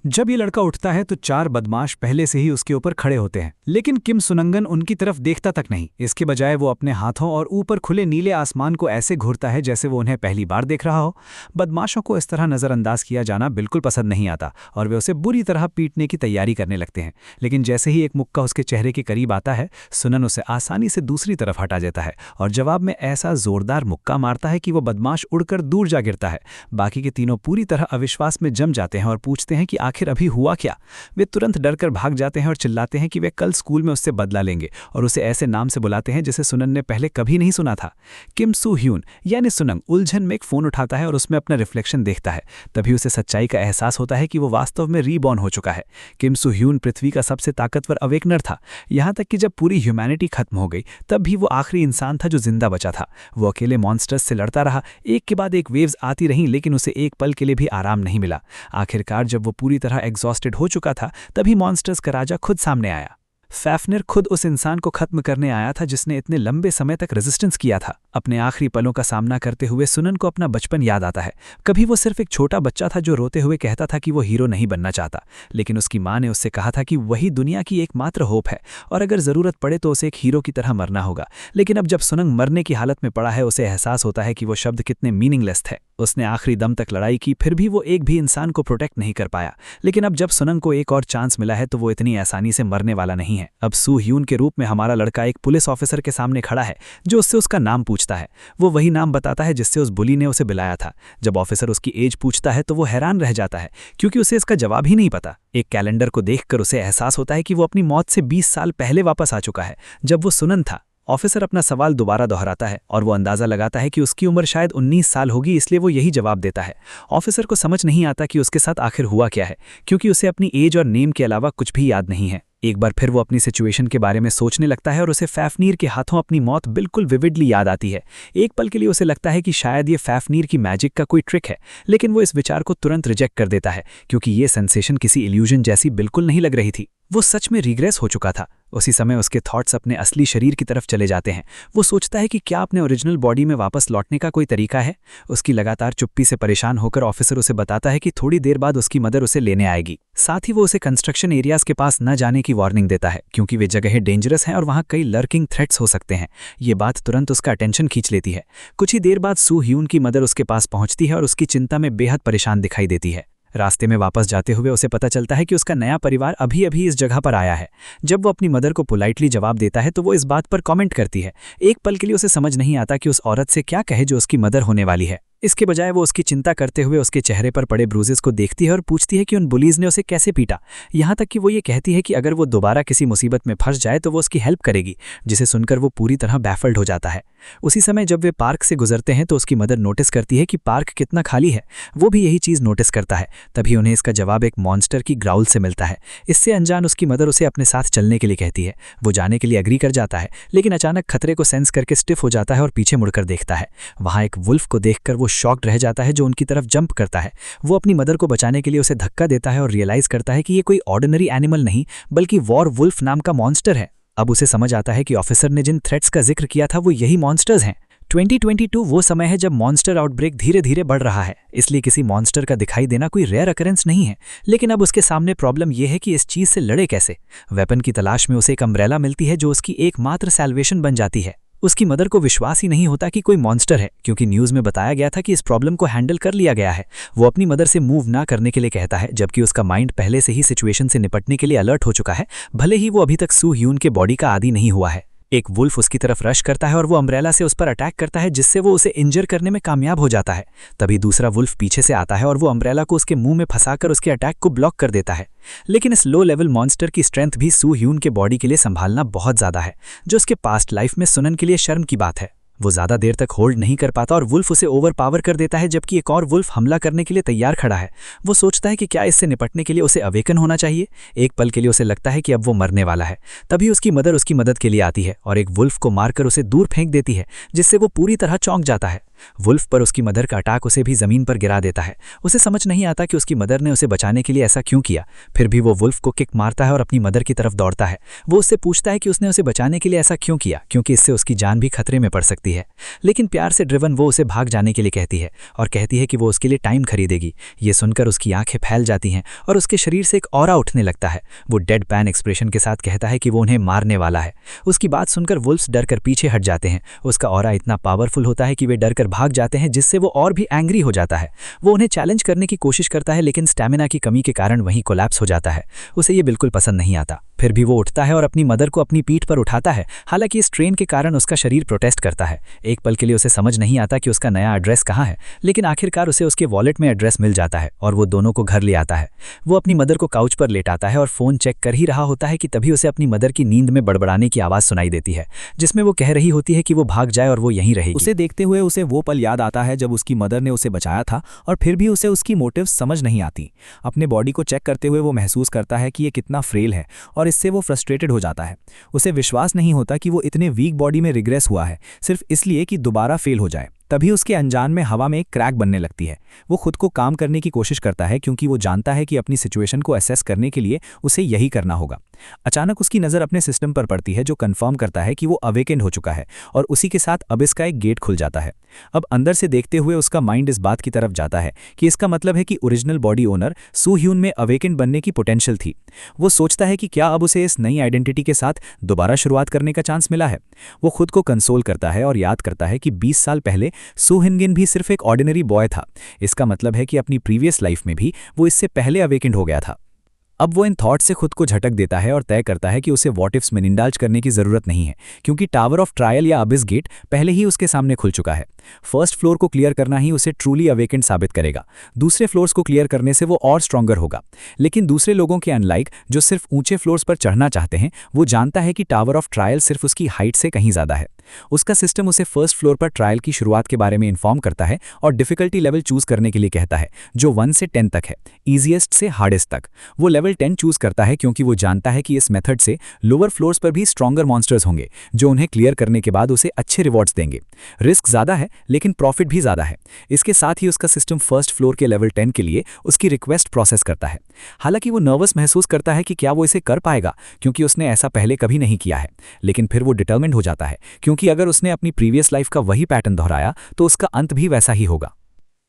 जब ये लड़का उठता है तो चार बदमाश पहले से ही उसके ऊपर खड़े होते हैं, लेकिन किम सुनंगन उनकी तरफ देखता तक नहीं। इसके बजाय वो अपने हाथों और ऊपर खुले नीले आसमान को ऐसे घूरता है जैसे वो उन्हें पहली बार देख रहा हो। बदमाशों को इस तरह नज़रअंदाज किया जाना बिल्कुल पसंद नहीं आता और वे उसे बुरी तरह पीटने की तैयारी करने लगते हैं। लेकिन जैसे ही एक मुक्का उसके चेहरे के करीब आता है, सुनन उसे आसानी से दूसरी तरफ हटा देता है और जवाब में ऐसा जोरदार मुक्का मारता है कि वो बदमाश उड़कर दूर जा गिरता है। बाकी के तीनों पूरी तरह अविश्वास में जम जाते हैं और पूछते हैं कि आखिर अभी हुआ क्या। वे तुरंत डरकर भाग जाते हैं और चिल्लाते हैं कि वे कल स्कूल में उससे बदला लेंगे और उसे ऐसे नाम से बुलाते हैं जिसे सुनन ने पहले कभी नहीं सुना था। किम सू ह्यून यानी सुनंग उलझन में एक फोन उठाता है और उसमें अपना रिफ्लेक्शन देखता है। तभी उसे सच्चाई का एहसास होता है कि वो वास्तव में रीबॉर्न हो चुका है। किम सू ह्यून पृथ्वी का सबसे ताकतवर अवेकनर था, यहाँ तक कि जब पूरी ह्यूमैनिटी खत्म हो गई तब भी वो आखिरी इंसान था जो जिंदा बचा था। वो अकेले मॉन्स्टर्स से लड़ता रहा, एक के बाद एक वेव्स आती रहीं, लेकिन उसे एक पल के लिए भी आराम नहीं मिला। आखिरकार जब वो पूरी तरह एग्जॉस्टेड हो चुका था तभी मॉन्स्टर्स का राजा खुद सामने आया। फैफनर खुद उस इंसान को खत्म करने आया था जिसने इतने लंबे समय तक रेजिस्टेंस किया था। अपने आखिरी पलों का सामना करते हुए सुनन को अपना बचपन याद आता है। कभी वो सिर्फ एक छोटा बच्चा था जो रोते हुए कहता था कि वो हीरो नहीं बनना चाहता, लेकिन उसकी माँ ने उससे कहा था कि वही दुनिया की एकमात्र होप है और अगर ज़रूरत पड़े तो उसे एक हीरो की तरह मरना होगा। लेकिन अब जब सुनंग मरने की हालत में पड़ा है, उसे एहसास होता है कि वो शब्द कितने मीनिंगलेस थे। उसने आखिरी दम तक लड़ाई की, फिर भी वो एक भी इंसान को प्रोटेक्ट नहीं कर पाया। लेकिन अब जब सुनंग को एक और चांस मिला है तो वो इतनी आसानी से मरने वाला नहीं है। अब सू ह्यून के रूप में हमारा लड़का एक पुलिस ऑफिसर के सामने खड़ा है जो उससे उसका नाम पूछता है। वो वही नाम बताता है जिससे उस बुली ने उसे बुलाया था। जब ऑफिसर उसकी एज पूछता है तो वो हैरान रह जाता है क्योंकि उसे इसका जवाब ही नहीं पता। एक कैलेंडर को देखकर उसे एहसास होता है कि वो अपनी मौत से 20 साल पहले वापस आ चुका है, जब वो सुनन था। ऑफिसर अपना सवाल दोबारा दोहराता है और वो अंदाजा लगाता है कि उसकी उम्र शायद 19 साल होगी, इसलिए वो यही जवाब देता है। ऑफिसर को समझ नहीं आता कि उसके साथ आखिर हुआ क्या है, क्योंकि उसे अपनी एज और नेम के अलावा कुछ भी याद नहीं है। एक बार फिर वो अपनी सिचुएशन के बारे में सोचने लगता है और उसे फैफनीर के हाथों अपनी मौत बिल्कुल विविडली याद आती है। एक पल के लिए उसे लगता है कि शायद ये फैफनीर की मैजिक का कोई ट्रिक है, लेकिन वो इस विचार को तुरंत रिजेक्ट कर देता है क्योंकि ये सेंसेशन किसी इल्यूजन जैसी बिल्कुल नहीं लग रही थी। वो सच में रिग्रेस हो चुका था। उसी समय उसके थॉट्स अपने असली शरीर की तरफ चले जाते हैं। वो सोचता है कि क्या अपने ओरिजिनल बॉडी में वापस लौटने का कोई तरीका है। उसकी लगातार चुप्पी से परेशान होकर ऑफिसर उसे बताता है कि थोड़ी देर बाद उसकी मदर उसे लेने आएगी। साथ ही वो उसे कंस्ट्रक्शन एरियाज के पास न जाने की वार्निंग देता है क्योंकि वे जगहें डेंजरस हैं और वहाँ कई लर्किंग थ्रेट्स हो सकते हैं। ये बात तुरंत उसका अटेंशन खींच लेती है। कुछ ही देर बाद सू ह्यून की मदर उसके पास पहुंचती है और उसकी चिंता में बेहद परेशान दिखाई देती है। रास्ते में वापस जाते हुए उसे पता चलता है कि उसका नया परिवार अभी अभी इस जगह पर आया है। जब वो अपनी मदर को पोलाइटली जवाब देता है तो वो इस बात पर कमेंट करती है। एक पल के लिए उसे समझ नहीं आता कि उस औरत से क्या कहे जो उसकी मदर होने वाली है। इसके बजाय वो उसकी चिंता करते हुए उसके चेहरे पर पड़े ब्रूजेस को देखती है और पूछती है कि उन बुलीज ने उसे कैसे पीटा। यहाँ तक कि वो ये कहती है कि अगर वो दोबारा किसी मुसीबत में फंस जाए तो वो उसकी हेल्प करेगी, जिसे सुनकर वो पूरी तरह बैफल्ड हो जाता है। उसी समय जब वे पार्क से गुजरते हैं तो उसकी मदर नोटिस करती है कि पार्क कितना खाली है। वो भी यही चीज़ नोटिस करता है। तभी उन्हें इसका जवाब एक मॉन्स्टर की ग्राउल से मिलता है। इससे अनजान उसकी मदर उसे अपने साथ चलने के लिए कहती है। वो जाने के लिए एग्री कर जाता है, लेकिन अचानक खतरे को सेंस करके स्टिफ हो जाता है और पीछे मुड़कर देखता है। वहाँ एक वुल्फ को देखकर वो शॉक्ड रह जाता है जो उनकी तरफ जंप करता है। वो अपनी मदर को बचाने के लिए उसे धक्का देता है और रियलाइज करता है कि ये कोई ऑर्डिनरी एनिमल नहीं बल्कि वॉर वुल्फ नाम का मॉन्स्टर है। अब उसे समझ आता है कि ऑफिसर ने जिन थ्रेट्स का जिक्र किया था वो यही मॉन्स्टर्स हैं। 2022 वो समय है जब मॉन्स्टर आउटब्रेक धीरे धीरे बढ़ रहा है, इसलिए किसी मॉन्स्टर का दिखाई देना कोई रेयर अकरेंस नहीं है। लेकिन अब उसके सामने प्रॉब्लम यह है कि इस चीज़ से लड़े कैसे। वेपन की तलाश में उसे एक अम्ब्रेला मिलती है जो उसकी एकमात्र सैल्वेशन बन जाती है। उसकी मदर को विश्वास ही नहीं होता कि कोई मॉन्स्टर है, क्योंकि न्यूज़ में बताया गया था कि इस प्रॉब्लम को हैंडल कर लिया गया है। वो अपनी मदर से मूव ना करने के लिए कहता है, जबकि उसका माइंड पहले से ही सिचुएशन से निपटने के लिए अलर्ट हो चुका है, भले ही वो अभी तक सू ह्यून के बॉडी का आदी नहीं हुआ है। एक वुल्फ उसकी तरफ रश करता है और वो अम्ब्रेला से उस पर अटैक करता है, जिससे वो उसे इंजर करने में कामयाब हो जाता है। तभी दूसरा वुल्फ पीछे से आता है और वो अम्ब्रेला को उसके मुंह में फंसाकर उसके अटैक को ब्लॉक कर देता है। लेकिन इस लो लेवल मॉन्स्टर की स्ट्रेंथ भी सू ह्यून के बॉडी के लिए संभालना बहुत ज़्यादा है, जो उसके पास्ट लाइफ में सुनन के लिए शर्म की बात है। वो ज़्यादा देर तक होल्ड नहीं कर पाता और वुल्फ उसे ओवर पावर कर देता है, जबकि एक और वुल्फ हमला करने के लिए तैयार खड़ा है। वो सोचता है कि क्या इससे निपटने के लिए उसे अवेकन होना चाहिए। एक पल के लिए उसे लगता है कि अब वो मरने वाला है। तभी उसकी मदर उसकी मदद के लिए आती है और एक वुल्फ को मारकर उसे दूर फेंक देती है, जिससे वो पूरी तरह चौंक जाता है। वुल्फ पर उसकी मदर का अटैक उसे भी जमीन पर गिरा देता है। उसे समझ नहीं आता कि उसकी मदर ने उसे बचाने के लिए ऐसा क्यों किया। फिर भी वो वुल्फ को किक मारता है और अपनी मदर की तरफ दौड़ता है। वो उससे पूछता है कि उसने उसे बचाने के लिए ऐसा क्यों किया, क्योंकि इससे उसकी जान भी खतरे में पड़ सकती है। लेकिन प्यार से ड्रिवन वो उसे भाग जाने के लिए कहती है और कहती है कि वो उसके लिए टाइम खरीदेगी। ये सुनकर उसकी आंखें फैल जाती हैं और उसके शरीर से एक ऑरा उठने लगता है। वो डेड पैन एक्सप्रेशन के साथ कहता है कि वो उन्हें मारने वाला है। उसकी बात सुनकर वुल्फ्स डर कर पीछे हट जाते हैं। उसका ऑरा इतना पावरफुल होता है कि वे डर कर भाग जाते हैं, जिससे वो और भी एंग्री हो जाता है। वो उन्हें चैलेंज करने की कोशिश करता है, लेकिन स्टैमिना की कमी के कारण वहीं कोलैप्स हो जाता है। उसे ये बिल्कुल पसंद नहीं आता। फिर भी वो उठता है और अपनी मदर को अपनी पीठ पर उठाता है। हालांकि इस ट्रेन के कारण उसका शरीर प्रोटेस्ट करता है। एक पल के लिए उसे समझ नहीं आता कि उसका नया एड्रेस कहाँ है, लेकिन आखिरकार उसे उसके वॉलेट में एड्रेस मिल जाता है और वो दोनों को घर ले आता है। वो अपनी मदर को काउच पर लेटाता है और फ़ोन चेक कर ही रहा होता है कि तभी उसे अपनी मदर की नींद में बड़बड़ाने की आवाज़ सुनाई देती है, जिसमें वो कह रही होती है कि वो भाग जाए और वो यहीं रहेगी। उसे देखते हुए उसे वो पल याद आता है जब उसकी मदर ने उसे बचाया था और फिर भी उसे उसकी मोटिव समझ नहीं आती। अपने बॉडी को चेक करते हुए वो महसूस करता है कि ये कितना फ्रेल है और इससे वो फ्रस्ट्रेटेड हो जाता है। उसे विश्वास नहीं होता कि वो इतने वीक बॉडी में रिग्रेस हुआ है सिर्फ इसलिए कि दोबारा फेल हो जाए। तभी उसके अनजान में हवा में एक क्रैक बनने लगती है। वो खुद को काम करने की कोशिश करता है क्योंकि वो जानता है कि अपनी सिचुएशन को असेस करने के लिए उसे यही करना होगा। अचानक उसकी नज़र अपने सिस्टम पर पड़ती है जो कंफर्म करता है कि वो अवेकेंड हो चुका है और उसी के साथ अबिस का एक गेट खुल जाता है। अब अंदर से देखते हुए उसका माइंड इस बात की तरफ जाता है कि इसका मतलब है कि ओरिजिनल बॉडी ओनर सू ह्यून में अवेकेंड बनने की पोटेंशियल थी। वो सोचता है कि क्या अब उसे इस नई आइडेंटिटी के साथ दोबारा शुरुआत करने का चांस मिला है। वो खुद को कंसोल करता है और याद करता है कि 20 साल पहले सू हिनगिन भी सिर्फ एक ऑर्डिनरी बॉय था। इसका मतलब है कि अपनी प्रीवियस लाइफ में भी वो इससे पहले अवेकेंड हो गया था। अब वो इन थॉट से खुद को झटक देता है और तय करता है कि उसे वॉट इफ्स में इंडल्ज करने की ज़रूरत नहीं है, क्योंकि टावर ऑफ ट्रायल या अबिस गेट पहले ही उसके सामने खुल चुका है। फर्स्ट फ्लोर को क्लियर करना ही उसे ट्रूली अवेकेंड साबित करेगा। दूसरे फ्लोर्स को क्लियर करने से वो और स्ट्रॉन्गर होगा। लेकिन दूसरे लोगों के अनलाइक जो सिर्फ ऊंचे फ्लोर्स पर चढ़ना चाहते हैं, वो जानता है कि टावर ऑफ ट्रायल सिर्फ उसकी हाइट से कहीं ज़्यादा है। उसका सिस्टम उसे फर्स्ट फ्लोर पर ट्रायल की शुरुआत के बारे में इन्फॉर्म करता है और डिफिकल्टी लेवल चूज करने के लिए कहता है, जो 1 से 10 तक है, ईजीएस्ट से हार्डेस्ट तक। वो लेवल 10 चूज करता है क्योंकि वो जानता है कि इस मेथड से लोअर फ्लोर्स पर भी स्ट्रॉन्गर मॉन्स्टर्स होंगे जो उन्हें क्लियर करने के बाद उसे अच्छे रिवॉर्ड्स देंगे। रिस्क ज़्यादा है लेकिन प्रॉफिट भी ज़्यादा है। इसके साथ ही उसका सिस्टम फर्स्ट फ्लोर के लेवल 10 के लिए उसकी रिक्वेस्ट प्रोसेस करता है। हालांकि वो नर्वस महसूस करता है कि क्या वो इसे कर पाएगा, क्योंकि उसने ऐसा पहले कभी नहीं किया है। लेकिन फिर वो डिटर्मिन्ड हो जाता है, क्योंकि अगर उसने अपनी प्रीवियस लाइफ का वही पैटर्न दोहराया तो उसका अंत भी वैसा ही होगा।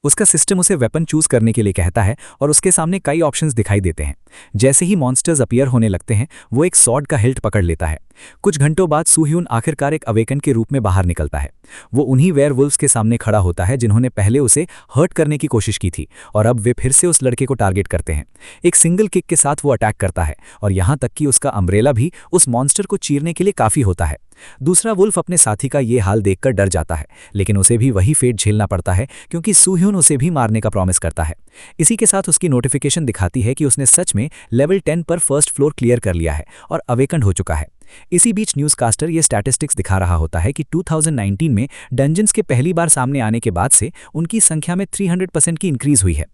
उसका सिस्टम उसे वेपन चूज करने के लिए कहता है और उसके सामने कई ऑप्शंस दिखाई देते हैं। जैसे ही मॉन्स्टर्स अपीयर होने लगते हैं, वो एक सॉर्ड का हिल्ट पकड़ लेता है। कुछ घंटों बाद सू ह्यून आखिरकार एक अवेकन के रूप में बाहर निकलता है। वो उन्हीं वेयरवुल्व्स के सामने खड़ा होता है जिन्होंने पहले उसे हर्ट करने की कोशिश की थी, और अब वे फिर से उस लड़के को टारगेट करते हैं। एक सिंगल किक के साथ वो अटैक करता है और यहाँ तक कि उसका अम्ब्रेला भी उस मॉन्स्टर को चीरने के लिए काफ़ी होता है। दूसरा वुल्फ अपने साथी का ये हाल देखकर डर जाता है, लेकिन उसे भी वही फेट झेलना पड़ता है क्योंकि सू ह्यून उसे भी मारने का प्रॉमिस करता है। इसी के साथ उसकी नोटिफिकेशन दिखाती है कि उसने सच में लेवल 10 पर फर्स्ट फ्लोर क्लियर कर लिया है और अवेकन हो चुका है। इसी बीच न्यूज़कास्टर ये स्टैटिस्टिक्स दिखा रहा होता है कि 2019 में डंजन्स के पहली बार सामने आने के बाद से उनकी संख्या में 300% की इंक्रीज हुई है।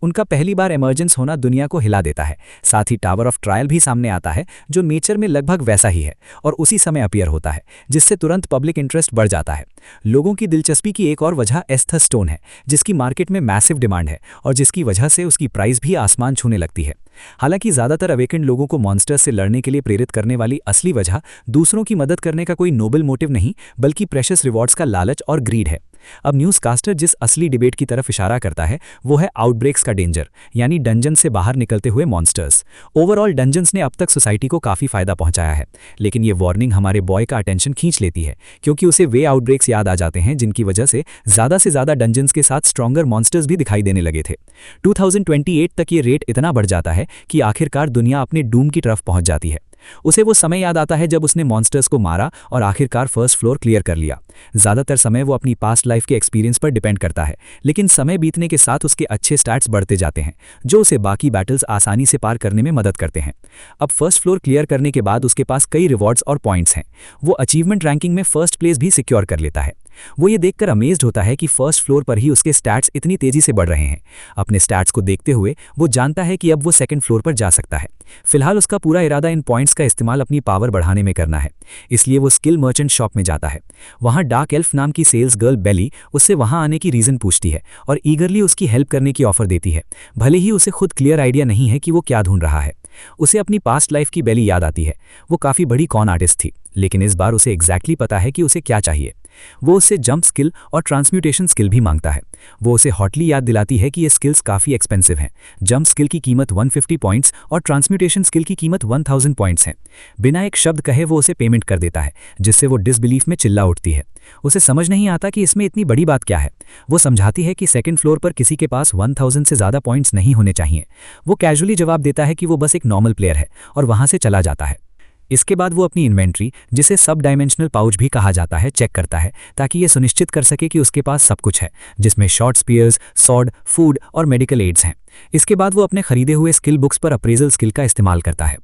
उनका पहली बार इमर्जेंस होना दुनिया को हिला देता है। साथ ही टावर ऑफ ट्रायल भी सामने आता है, जो नेचर में लगभग वैसा ही है और उसी समय अपीयर होता है, जिससे तुरंत पब्लिक इंटरेस्ट बढ़ जाता है। लोगों की दिलचस्पी की एक और वजह एस्थर स्टोन है, जिसकी मार्केट में मैसिव डिमांड है और जिसकी वजह से उसकी प्राइस भी आसमान छूने लगती है। हालांकि ज़्यादातर अवेकेंड लोगों को मॉन्स्टर्स से लड़ने के लिए प्रेरित करने वाली असली वजह दूसरों की मदद करने का कोई नोबल मोटिव नहीं, बल्कि प्रेशियस रिवॉर्ड्स का लालच और ग्रीड है। अब न्यूज़कास्टर जिस असली डिबेट की तरफ इशारा करता है वो है आउटब्रेक्स का डेंजर, यानी डंजन से बाहर निकलते हुए मॉन्स्टर्स। ओवरऑल डंजन्स ने अब तक सोसाइटी को काफ़ी फायदा पहुंचाया है, लेकिन ये वार्निंग हमारे बॉय का अटेंशन खींच लेती है, क्योंकि उसे वे आउटब्रेक्स याद आ जाते हैं जिनकी वजह से ज़्यादा डंजन्स के साथ स्ट्रॉन्गर मॉन्स्टर्स भी दिखाई देने लगे थे। 2028 तक ये रेट इतना बढ़ जाता है कि आखिरकार दुनिया अपने डूम की तरफ पहुंच जाती है। उसे वो समय याद आता है जब उसने मॉन्स्टर्स को मारा और आखिरकार फर्स्ट फ्लोर क्लियर कर लिया। ज़्यादातर समय वो अपनी पास्ट लाइफ के एक्सपीरियंस पर डिपेंड करता है, लेकिन समय बीतने के साथ उसके अच्छे स्टैट्स बढ़ते जाते हैं, जो उसे बाकी बैटल्स आसानी से पार करने में मदद करते हैं। अब फर्स्ट फ्लोर क्लियर करने के बाद उसके पास कई रिवॉर्ड्स और पॉइंट्स हैं। वो अचीवमेंट रैंकिंग में फर्स्ट प्लेस भी सिक्योर कर लेता है। वो ये देखकर अमेज्ड होता है कि फर्स्ट फ्लोर पर ही उसके स्टैट्स इतनी तेजी से बढ़ रहे हैं। अपने स्टैट्स को देखते हुए वो जानता है कि अब वो सेकंड फ्लोर पर जा सकता है। फिलहाल उसका पूरा इरादा इन पॉइंट्स का इस्तेमाल अपनी पावर बढ़ाने में करना है, इसलिए वो स्किल मर्चेंट शॉप में जाता है। वहाँ डार्क एल्फ नाम की सेल्स गर्ल बेली उससे वहाँ आने की रीज़न पूछती है और ईगरली उसकी हेल्प करने की ऑफर देती है, भले ही उसे खुद क्लियर आइडिया नहीं है कि वो क्या ढूंढ रहा है। उसे अपनी पास्ट लाइफ की बेली याद आती है। वो काफ़ी बड़ी कॉन आर्टिस्ट थी, लेकिन इस बार उसे एग्जैक्टली पता है कि उसे क्या चाहिए। वो उससे जंप स्किल और ट्रांसम्यूटेशन स्किल भी मांगता है। वो उसे हॉटली याद दिलाती है कि ये स्किल्स काफ़ी एक्सपेंसिव हैं। जंप स्किल की कीमत 150 पॉइंट्स और ट्रांसम्यूटेशन स्किल की कीमत 1000 पॉइंट्स हैं। बिना एक शब्द कहे वो उसे पेमेंट कर देता है, जिससे वो डिसबिलीफ में चिल्ला उठती है। उसे समझ नहीं आता कि इसमें इतनी बड़ी बात क्या है। वो समझाती है कि सेकंड फ्लोर पर किसी के पास 1000 से ज़्यादा पॉइंट्स नहीं होने चाहिए। वो कैजुअली जवाब देता है कि वो बस एक नॉर्मल प्लेयर है और वहाँ से चला जाता है। इसके बाद वो अपनी इन्वेंट्री, जिसे सब डायमेंशनल पाउच भी कहा जाता है, चेक करता है ताकि ये सुनिश्चित कर सके कि उसके पास सब कुछ है, जिसमें शॉर्ट स्पीयर्स, सॉर्ड, फूड और मेडिकल एड्स हैं। इसके बाद वो अपने खरीदे हुए स्किल बुक्स पर अप्रेजल स्किल का इस्तेमाल करता है।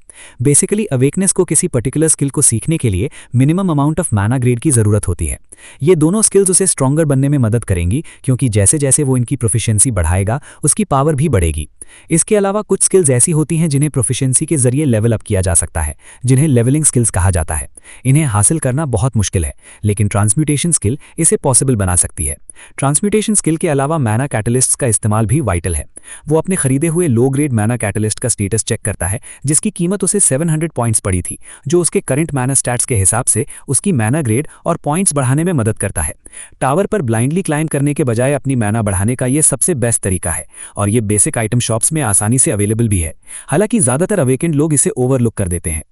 बेसिकली अवेकनेस को किसी पर्टिकुलर स्किल को सीखने के लिए मिनिमम अमाउंट ऑफ मैना ग्रेड की ज़रूरत होती है। ये दोनों स्किल्स उसे स्ट्रॉन्गर बनने में मदद करेंगी, क्योंकि जैसे जैसे वो इनकी प्रोफिशिएंसी बढ़ाएगा उसकी पावर भी बढ़ेगी। इसके अलावा कुछ स्किल्स ऐसी होती हैं जिन्हें प्रोफिशिएंसी के जरिए लेवल अप किया जा सकता है, जिन्हें लेवलिंग स्किल्स कहा जाता है। इन्हें हासिल करना बहुत मुश्किल है, लेकिन ट्रांसम्यूटेशन स्किल इसे पॉसिबल बना सकती है। ट्रांसम्यूटेशन स्किल के अलावा मैना कैटलिस्ट्स का इस्तेमाल भी वाइटल है। वो अपने खरीदे हुए लो ग्रेड मैना कैटलिस्ट का स्टेटस चेक करता है, जिसकी कीमत उसे 700 पॉइंट्स पड़ी थी, जो उसके करंट मैना स्टैट्स के हिसाब से उसकी मैना ग्रेड और पॉइंट्स बढ़ाने में मदद करता है। टावर पर ब्लाइंडली क्लाइंब करने के बजाय अपनी मैना बढ़ाने का ये सबसे बेस्ट तरीका है, और ये बेसिक आइटम शॉप्स में आसानी से अवेलेबल भी है। हालांकि ज़्यादातर अवेकेंड लोग इसे ओवरलुक कर देते हैं।